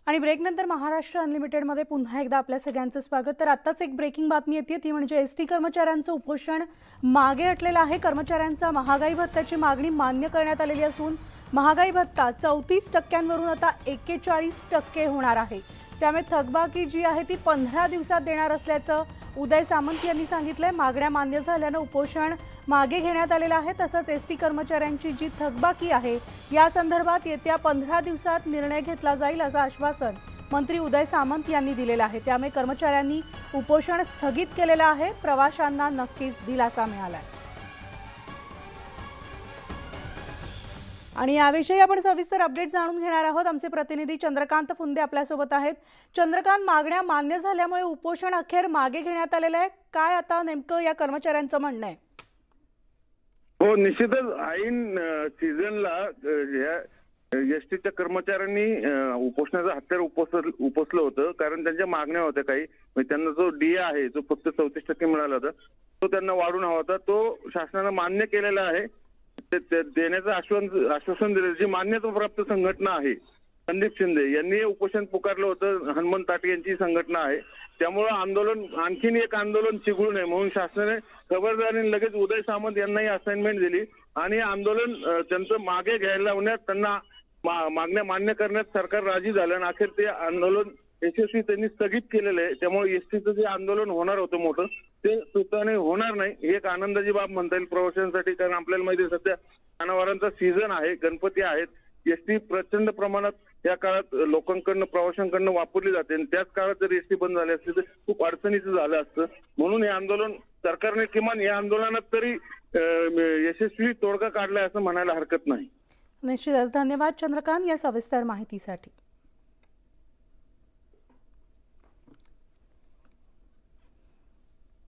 आणि ब्रेकनंतर महाराष्ट्र अनलिमिटेडमध्ये पुन्हा एकदा आपल्या सगळ्यांचं स्वागत। तर आत्ताच एक ब्रेकिंग बातमी येते ती म्हणजे एसटी कर्मचाऱ्यांचं उपोषण मागे हटलेलं आहे। कर्मचाऱ्यांचा महागाई भत्त्याची मागणी मान्य करण्यात आलेली असून महागाई भत्ता 34% आता 41% होणार आहे। त्यामुळे थकबाकी जी आहे ती 15 दिवसात देणार असल्याचं उदय सामंत यांनी सांगितलंय। मागण्या मान्य झाल्याने उपोषण मागे घेण्यात आलेलं आहे। तसंच एसटी कर्मचाऱ्यांची जी थकबाकी आहे या संदर्भात येत्या 15 दिवसात निर्णय घेतला जाईल असं आश्वासन मंत्री उदय सामंत यांनी दिलेलं आहे। त्यामुळे कर्मचाऱ्यांनी उपोषण स्थगित केलेलं आहे। प्रवाशांना नक्कीच दिलासा मिळाला आहे। आणि याविषयी आपण सविस्तर अपडेट जाणून घेणार आहोत। आमचे प्रतिनिधी चंद्रकांत फुंदे आपल्यासोबत आहेत। चंद्रकांत, मागण्या मान्य झाल्यामुळे उपोषण अखेर मागे घेण्यात आलेलं आहे। काय आता नेमकं या कर्मचाऱ्यांचं म्हणणं आहे? हो, निश्चितच ऐन सीझनला एसटीच्या कर्मचाऱ्यांनी उपोषणाचं हत्यार उपसलं होतं, कारण त्यांच्या मागण्या होत्या काही। त्यांना जो डीए आहे जो फक्त 34% मिळाला होता तो त्यांना वाढून हवा होता, तो शासनाने मान्य केलेला आहे। देण्याचं आश्वासन दिलं। जी मान्यता प्राप्त संघटना आहे संदीप शिंदे यांनी उपोषण पुकारलं होतं, हनुमंत ताटे यांची संघटना आहे। त्यामुळे आंदोलन आणखीन एक आंदोलन चिघळू नये म्हणून शासनाने खबरदारीने लगेच उदय सामंत यांनाही असाइनमेंट दिली आणि आंदोलन त्यांचं मागे घ्यायला लावण्यात, त्यांना मागण्या मान्य करण्यात सरकार राजी झालं आणि अखेर ते आंदोलन यशस्वी त्यांनी स्थगित केलेलं आहे। त्यामुळे एसटीचं जे आंदोलन होणार होतं मोठं ते सुताने होणार नाही, ही एक आनंदाची बाब म्हणता येईल प्रवाशांसाठी। कारण आपल्याला माहिती आहे सध्या सणावारांचा सीझन आहे, गणपती आहेत, एसटी प्रचंड प्रमाणात या काळात लोकांकडनं प्रवाशांकडनं वापरली जाते आणि त्याच काळात जर एसटी बंद झाली असती तर खूप अडचणीचं झालं असतं। म्हणून हे आंदोलन सरकारने किमान या आंदोलनात तरी यशस्वी तोडगा काढलाय असं म्हणायला हरकत नाही। निश्चितच धन्यवाद चंद्रकांत या सविस्तर माहितीसाठी।